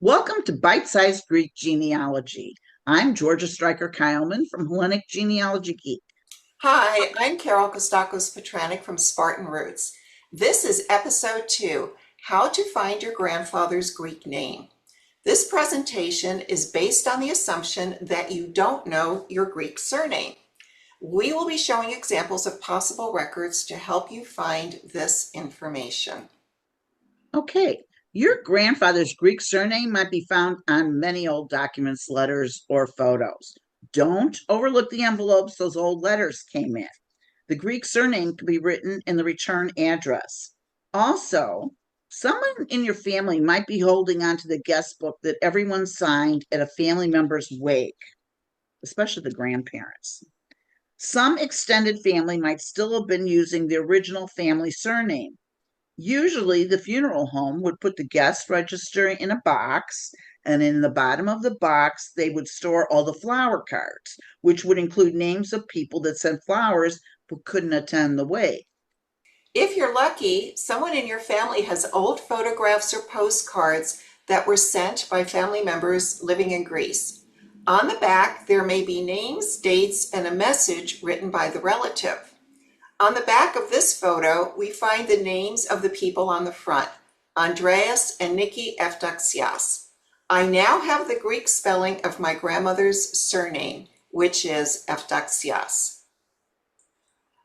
Welcome to Bite-Sized Greek Genealogy. I'm Georgia Stryker Keilman from Hellenic Genealogy Geek. Hi, I'm Carol Kostakos Petranek from Spartan Roots. This is episode 2, How to Find Your Grandfather's Greek Name. This presentation is based on the assumption that you don't know your Greek surname. We will be showing examples of possible records to help you find this information. Okay, your grandfather's Greek surname might be found on many old documents, letters, or photos. Don't overlook the envelopes those old letters came in. The Greek surname can be written in the return address. Also, someone in your family might be holding onto the guest book that everyone signed at a family member's wake, especially the grandparents. Some extended family might still have been using the original family surname. Usually, the funeral home would put the guest register in a box, and in the bottom of the box, they would store all the flower cards, which would include names of people that sent flowers but couldn't attend the wake. If you're lucky, someone in your family has old photographs or postcards that were sent by family members living in Greece. On the back, there may be names, dates, and a message written by the relative. On the back of this photo, we find the names of the people on the front, Andreas and Nikki Eftaxias. I now have the Greek spelling of my grandmother's surname, which is Eftaxias.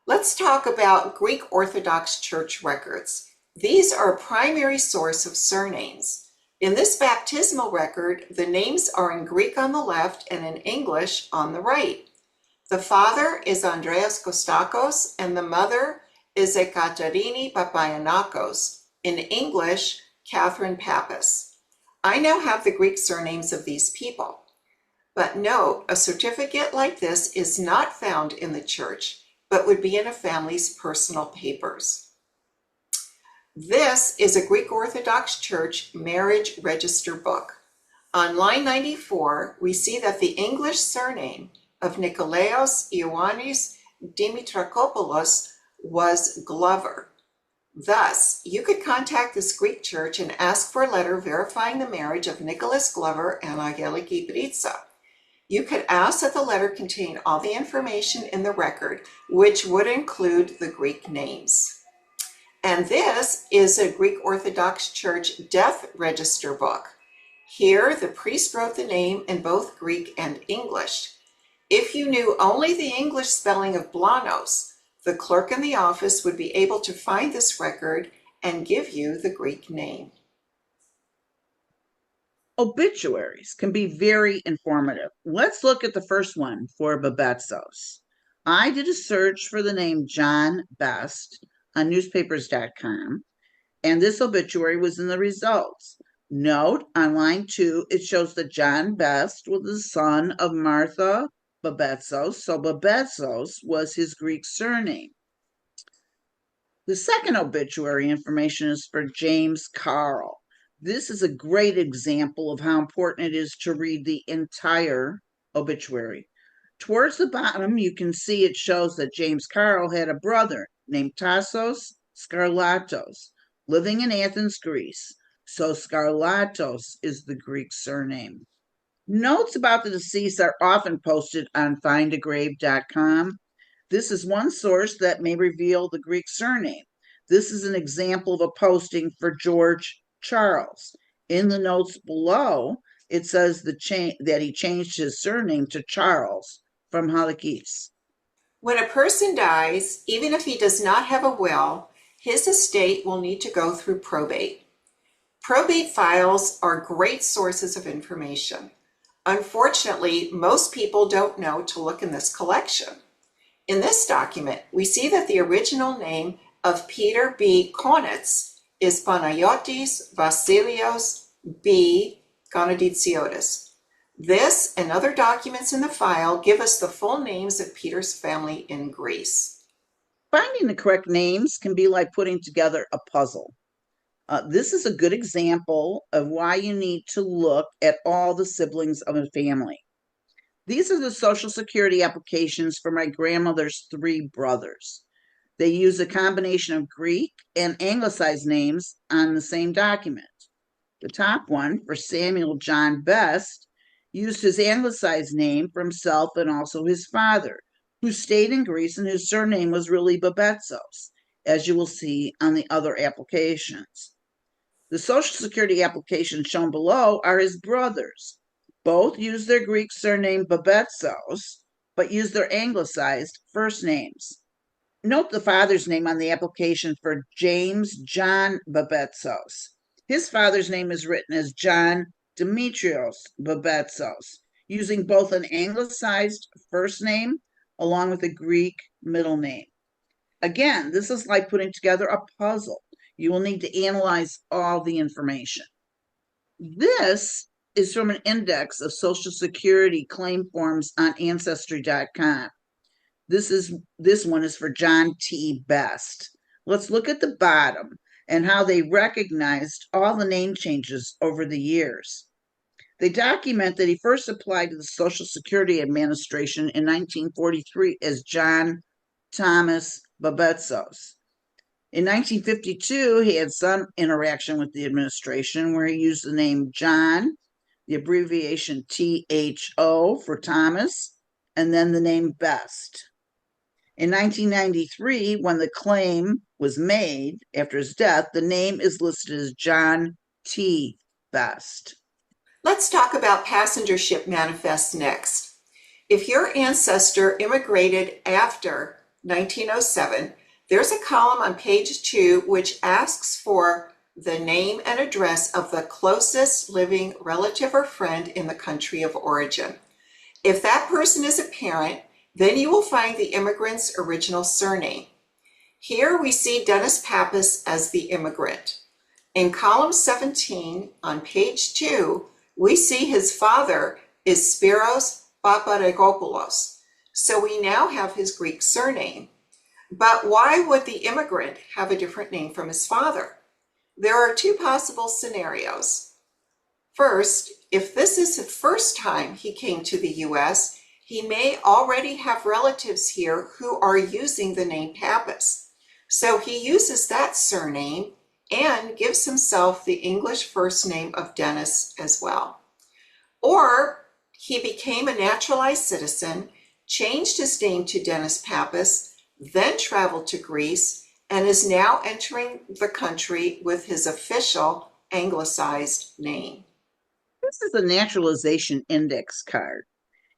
Let's talk about Greek Orthodox Church records. These are a primary source of surnames. In this baptismal record, the names are in Greek on the left and in English on the right. The father is Andreas Kostakos and the mother is Ekaterini Papayanakos. In English, Catherine Pappas. I now have the Greek surnames of these people. But note, a certificate like this is not found in the church, but would be in a family's personal papers. This is a Greek Orthodox Church marriage register book. On line 94, we see that the English surname of Nikolaos Ioannis Dimitrakopoulos was Glover. Thus, you could contact this Greek church and ask for a letter verifying the marriage of Nicholas Glover and Angeliki Britsa. You could ask that the letter contain all the information in the record, which would include the Greek names. And this is a Greek Orthodox Church death register book. Here, the priest wrote the name in both Greek and English. If you knew only the English spelling of Blanos, the clerk in the office would be able to find this record and give you the Greek name. Obituaries can be very informative. Let's look at the first one for Babetsos. I did a search for the name John Best on newspapers.com, and this obituary was in the results. Note on line 2, it shows that John Best was the son of Martha Babetsos, so Babetsos was his Greek surname. The second obituary information is for James Carl. This is a great example of how important it is to read the entire obituary. Towards the bottom, you can see it shows that James Carl had a brother named Tassos Skarlatos, living in Athens, Greece. So Skarlatos is the Greek surname. Notes about the deceased are often posted on findagrave.com. This is one source that may reveal the Greek surname. This is an example of a posting for George Charles. In the notes below, it says that he changed his surname to Charles from Halakis. When a person dies, even if he does not have a will, his estate will need to go through probate. Probate files are great sources of information. Unfortunately, most people don't know to look in this collection. In this document, we see that the original name of Peter B. Konitz is Panayotis Vasilios B. Gonaditsiotis. This and other documents in the file give us the full names of Peter's family in Greece. Finding the correct names can be like putting together a puzzle. This is a good example of why you need to look at all the siblings of a family. These are the Social Security applications for my grandmother's 3 brothers. They use a combination of Greek and anglicized names on the same document. The top one, for Samuel John Best, used his anglicized name for himself and also his father, who stayed in Greece and whose surname was really Babetsos, as you will see on the other applications. The Social Security applications shown below are his brothers. Both use their Greek surname Babetsos, but use their anglicized first names. Note the father's name on the application for James John Babetsos. His father's name is written as John Demetrios Babetsos, using both an anglicized first name along with a Greek middle name. Again, this is like putting together a puzzle. You will need to analyze all the information. This is from an index of Social Security claim forms on Ancestry.com. This one is for John T. Best. Let's look at the bottom and how they recognized all the name changes over the years. They document that he first applied to the Social Security Administration in 1943 as John Thomas Babetsos. In 1952, he had some interaction with the administration where he used the name John, the abbreviation THO for Thomas, and then the name Best. In 1993, when the claim was made after his death, the name is listed as John T. Best. Let's talk about passenger ship manifests next. If your ancestor immigrated after 1907, there's a column on page 2 which asks for the name and address of the closest living relative or friend in the country of origin. If that person is a parent, then you will find the immigrant's original surname. Here we see Dennis Pappas as the immigrant. In column 17 on page 2, we see his father is Spiros Paparegopoulos, so we now have his Greek surname. But why would the immigrant have a different name from his father? There are two possible scenarios. First, if this is the first time he came to the US, he may already have relatives here who are using the name Pappas. So he uses that surname and gives himself the English first name of Dennis as well. Or he became a naturalized citizen, changed his name to Dennis Pappas, then traveled to Greece, and is now entering the country with his official anglicized name. This is a naturalization index card.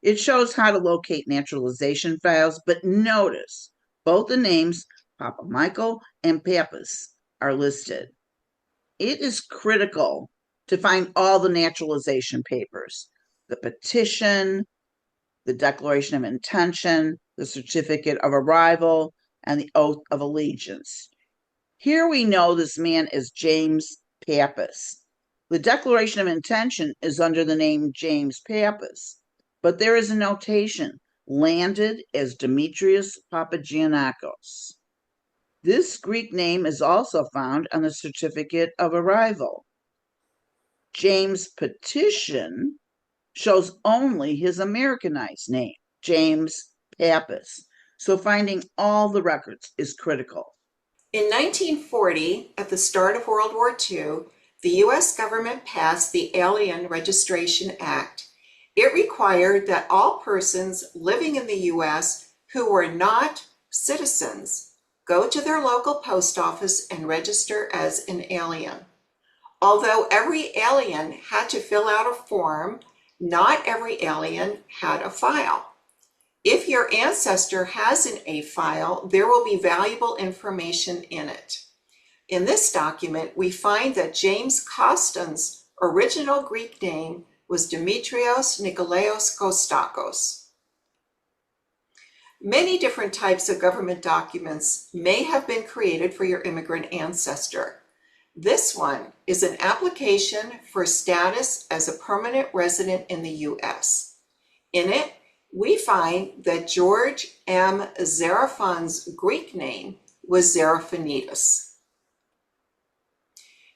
It shows how to locate naturalization files, but notice both the names Papa Michael and Pappas are listed. It is critical to find all the naturalization papers, the petition, the declaration of intention, the certificate of arrival, and the oath of allegiance. Here we know this man is James Pappas. The declaration of intention is under the name James Pappas, but there is a notation landed as Demetrius Papagiannakos. This Greek name is also found on the certificate of arrival. James' petition shows only his Americanized name, James Pappas. So finding all the records is critical. In 1940, at the start of World War II, the US government passed the Alien Registration Act. It required that all persons living in the US who were not citizens go to their local post office and register as an alien. Although every alien had to fill out a form, not every alien had a file. If your ancestor has an A file, there will be valuable information in it. In this document, we find that James Koston's original Greek name was Dimitrios Nikolaos Kostakos. Many different types of government documents may have been created for your immigrant ancestor. This one is an application for status as a permanent resident in the US. In it, we find that George M. Xenophon's Greek name was Xenophonides.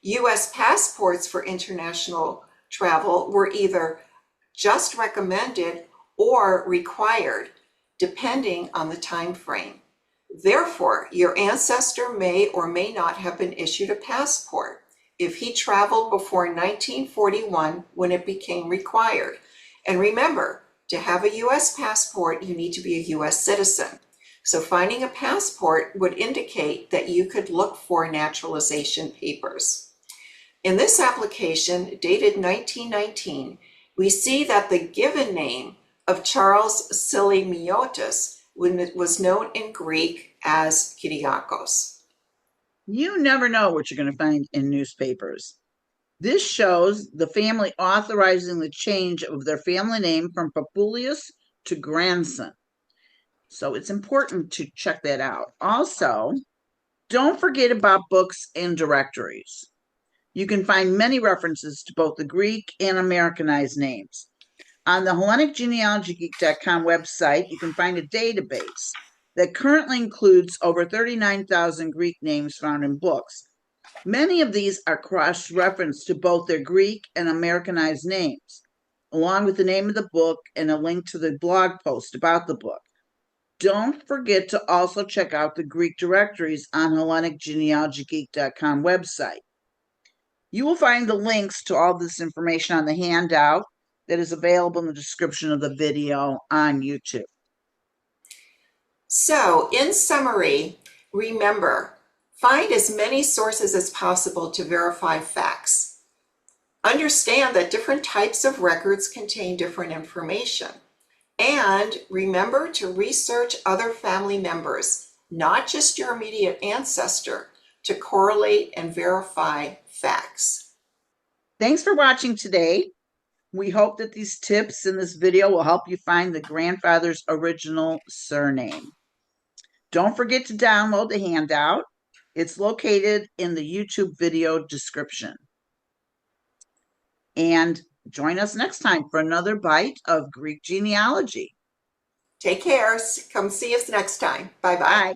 US passports for international travel were either just recommended or required, depending on the time frame. Therefore, your ancestor may or may not have been issued a passport. if he traveled before 1941 when it became required. And remember, to have a US passport, you need to be a US citizen. So finding a passport would indicate that you could look for naturalization papers. In this application, dated 1919, we see that the given name of Charles Silimiotis was known in Greek as Kyriakos. You never know what you're going to find in newspapers. This shows the family authorizing the change of their family name from Papulius to grandson. So it's important to check that out. Also, don't forget about books and directories. You can find many references to both the Greek and Americanized names. On the Hellenic Genealogy.com website, you can find a database that currently includes over 39,000 Greek names found in books. Many of these are cross-referenced to both their Greek and Americanized names, along with the name of the book and a link to the blog post about the book. Don't forget to also check out the Greek directories on HellenicGenealogyGeek.com website. You will find the links to all this information on the handout that is available in the description of the video on YouTube. So, in summary, remember, find as many sources as possible to verify facts. Understand that different types of records contain different information. And remember to research other family members, not just your immediate ancestor, to correlate and verify facts. Thanks for watching today. We hope that these tips in this video will help you find the grandfather's original surname. Don't forget to download the handout. It's located in the YouTube video description. And join us next time for another bite of Greek genealogy. Take care. Come see us next time. Bye-bye. Bye.